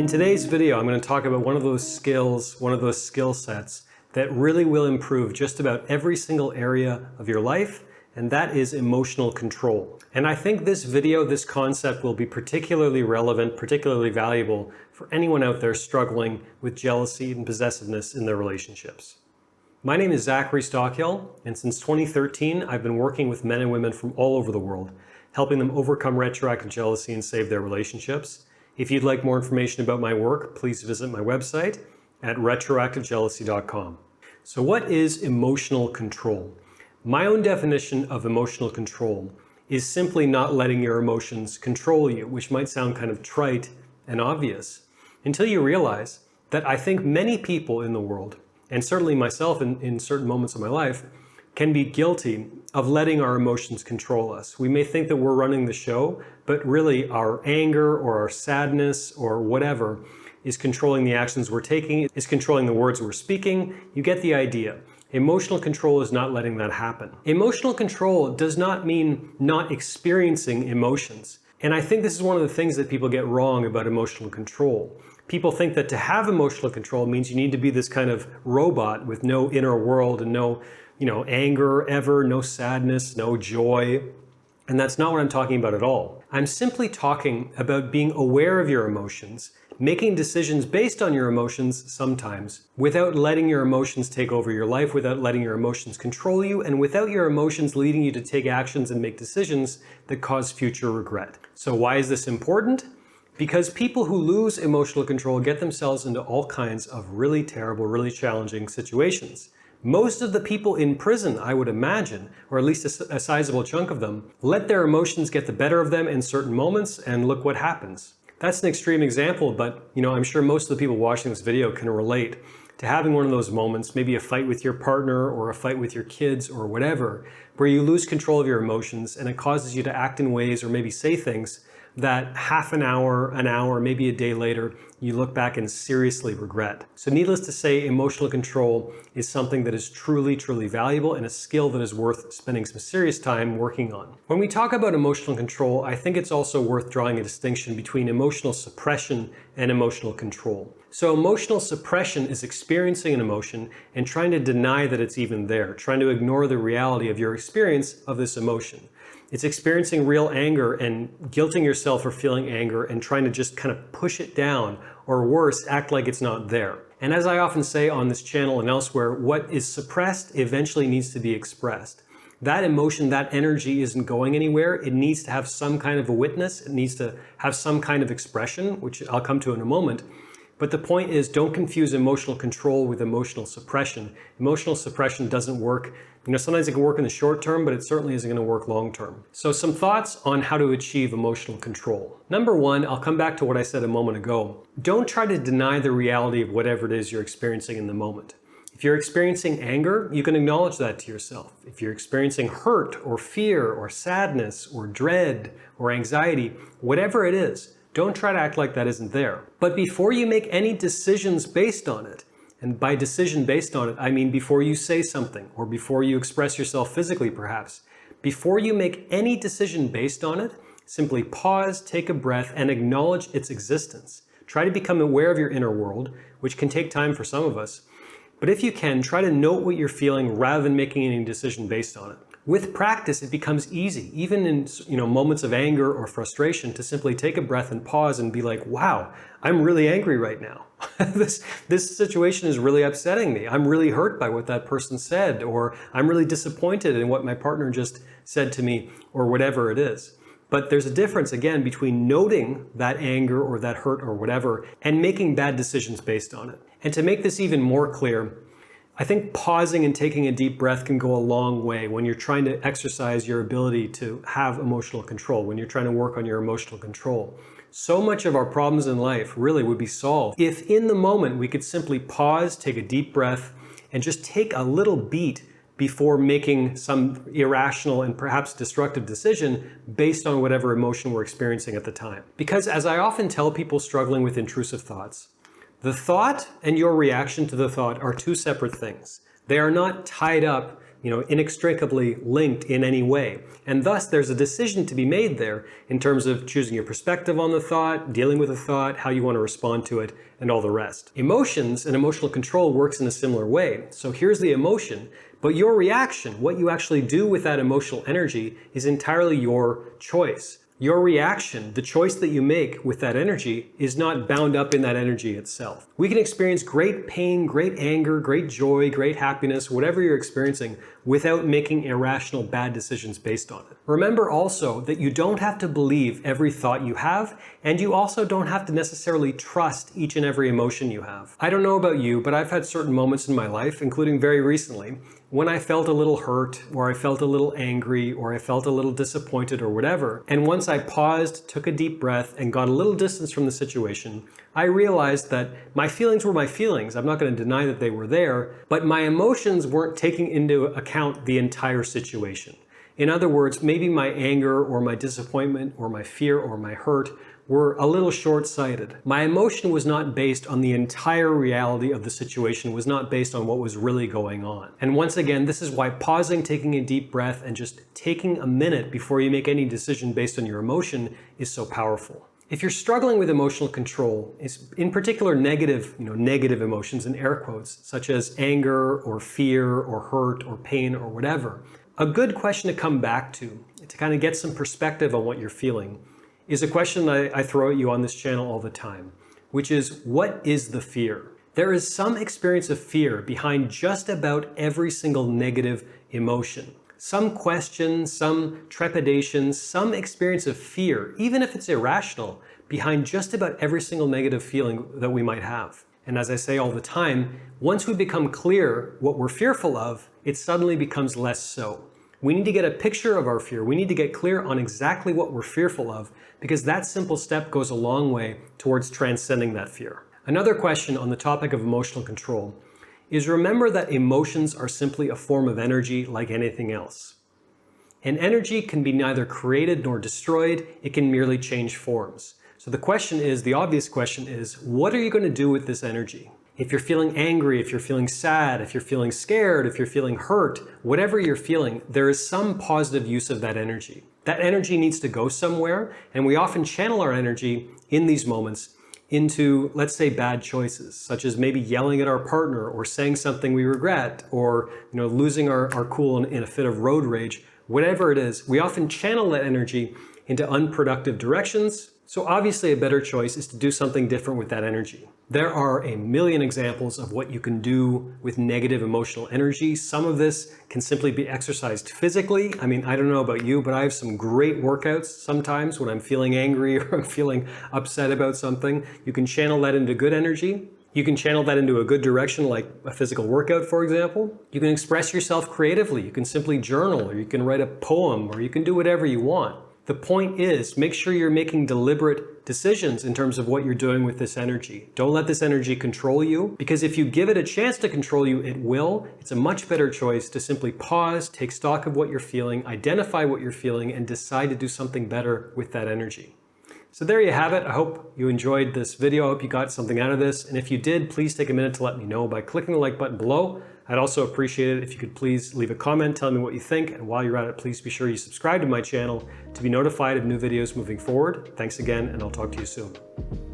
In today's video, I'm going to talk about one of those skills, one of those skill sets that really will improve just about every single area of your life, and that is emotional control. And I think this video, this concept will be particularly relevant, particularly valuable for anyone out there struggling with jealousy and possessiveness in their relationships. My name is Zachary Stockill, and since 2013, I've been working with men and women from all over the world, helping them overcome retroactive jealousy and save their relationships. If you'd like more information about my work, please visit my website at retroactivejealousy.com. So what is emotional control? My own definition of emotional control is simply not letting your emotions control you, which might sound kind of trite and obvious, until you realize that I think many people in the world, and certainly myself in certain moments of my life, can be guilty of letting our emotions control us. We may think that we're running the show, but really our anger or our sadness or whatever is controlling the actions we're taking, is controlling the words we're speaking. You get the idea. Emotional control is not letting that happen. Emotional control does not mean not experiencing emotions. And I think this is one of the things that people get wrong about emotional control. People think that to have emotional control means you need to be this kind of robot with no inner world and no anger ever, no sadness, no joy. And that's not what I'm talking about at all. I'm simply talking about being aware of your emotions, making decisions based on your emotions sometimes, without letting your emotions take over your life, without letting your emotions control you, and without your emotions leading you to take actions and make decisions that cause future regret. So why is this important? Because people who lose emotional control get themselves into all kinds of really terrible, really challenging situations. Most of the people in prison, I would imagine, or at least a sizable chunk of them, let their emotions get the better of them in certain moments, and look what happens. That's an extreme example, but I'm sure most of the people watching this video can relate to having one of those moments, maybe a fight with your partner or a fight with your kids or whatever, where you lose control of your emotions and it causes you to act in ways or maybe say things that half an hour, maybe a day later, you look back and seriously regret. So needless to say, emotional control is something that is truly, truly valuable and a skill that is worth spending some serious time working on. When we talk about emotional control, I think it's also worth drawing a distinction between emotional suppression and emotional control. So emotional suppression is experiencing an emotion and trying to deny that it's even there, trying to ignore the reality of your experience of this emotion. It's experiencing real anger and guilting yourself for feeling anger and trying to just kind of push it down, or worse, act like it's not there. And as I often say on this channel and elsewhere, what is suppressed eventually needs to be expressed. That emotion, that energy isn't going anywhere. It needs to have some kind of a witness. It needs to have some kind of expression, which I'll come to in a moment. But the point is, don't confuse emotional control with emotional suppression. Emotional suppression doesn't work. Sometimes it can work in the short term, but it certainly isn't going to work long term. So some thoughts on how to achieve emotional control. Number one, I'll come back to what I said a moment ago. Don't try to deny the reality of whatever it is you're experiencing in the moment. If you're experiencing anger, you can acknowledge that to yourself. If you're experiencing hurt or fear or sadness or dread or anxiety, whatever it is, don't try to act like that isn't there. But before you make any decisions based on it, and by decision based on it, I mean before you say something or before you express yourself physically perhaps, before you make any decision based on it, simply pause, take a breath, and acknowledge its existence. Try to become aware of your inner world, which can take time for some of us. But if you can, try to note what you're feeling rather than making any decision based on it. With practice, it becomes easy, even in moments of anger or frustration, to simply take a breath and pause and be like, wow, I'm really angry right now. This situation is really upsetting me. I'm really hurt by what that person said, or I'm really disappointed in what my partner just said to me, or whatever it is. But there's a difference, again, between noting that anger or that hurt or whatever and making bad decisions based on it. And to make this even more clear, I think pausing and taking a deep breath can go a long way when you're trying to exercise your ability to have emotional control, when you're trying to work on your emotional control. So much of our problems in life really would be solved if in the moment we could simply pause, take a deep breath, and just take a little beat before making some irrational and perhaps destructive decision based on whatever emotion we're experiencing at the time. Because as I often tell people struggling with intrusive thoughts, the thought and your reaction to the thought are two separate things. They are not tied up inextricably linked in any way. And thus there's a decision to be made there in terms of choosing your perspective on the thought, dealing with the thought, how you want to respond to it, and all the rest. Emotions and emotional control works in a similar way. So here's the emotion, but your reaction, what you actually do with that emotional energy, is entirely your choice. Your reaction, the choice that you make with that energy, is not bound up in that energy itself. We can experience great pain, great anger, great joy, great happiness, whatever you're experiencing, without making irrational bad decisions based on it. Remember also that you don't have to believe every thought you have, and you also don't have to necessarily trust each and every emotion you have. I don't know about you, but I've had certain moments in my life, including very recently, when I felt a little hurt, or I felt a little angry, or I felt a little disappointed, or whatever. And once I paused, took a deep breath, and got a little distance from the situation, I realized that my feelings were my feelings. I'm not going to deny that they were there, but my emotions weren't taking into account the entire situation. In other words, maybe my anger, or my disappointment, or my fear, or my hurt were a little short-sighted. My emotion was not based on the entire reality of the situation, was not based on what was really going on. And once again, this is why pausing, taking a deep breath, and just taking a minute before you make any decision based on your emotion is so powerful. If you're struggling with emotional control, in particular negative emotions in air quotes, such as anger or fear or hurt or pain or whatever, a good question to come back to kind of get some perspective on what you're feeling, is a question I throw at you on this channel all the time, which is, what is the fear? There is some experience of fear behind just about every single negative emotion. Some question, some trepidation, some experience of fear, even if it's irrational, behind just about every single negative feeling that we might have. And as I say all the time, once we become clear what we're fearful of, it suddenly becomes less so. We need to get a picture of our fear. We need to get clear on exactly what we're fearful of, because that simple step goes a long way towards transcending that fear. Another question on the topic of emotional control is, remember that emotions are simply a form of energy like anything else. And energy can be neither created nor destroyed, it can merely change forms. So the obvious question is, what are you going to do with this energy? If you're feeling angry, if you're feeling sad, if you're feeling scared, if you're feeling hurt, whatever you're feeling, there is some positive use of that energy. That energy needs to go somewhere, and we often channel our energy in these moments into, let's say, bad choices, such as maybe yelling at our partner or saying something we regret, or losing our cool in a fit of road rage. Whatever it is, we often channel that energy into unproductive directions. So obviously a better choice is to do something different with that energy. There are a million examples of what you can do with negative emotional energy. Some of this can simply be exercised physically. I mean, I don't know about you, but I have some great workouts sometimes when I'm feeling angry or I'm feeling upset about something. You can channel that into good energy. You can channel that into a good direction, like a physical workout, for example. You can express yourself creatively. You can simply journal, or you can write a poem, or you can do whatever you want. The point is, make sure you're making deliberate decisions in terms of what you're doing with this energy. Don't let this energy control you, because if you give it a chance to control you, it will. It's a much better choice to simply pause, take stock of what you're feeling, identify what you're feeling, and decide to do something better with that energy. So there you have it. I hope you enjoyed this video. I hope you got something out of this. And if you did, please take a minute to let me know by clicking the like button below. I'd also appreciate it if you could please leave a comment telling me what you think. And while you're at it, please be sure you subscribe to my channel to be notified of new videos moving forward. Thanks again, and I'll talk to you soon.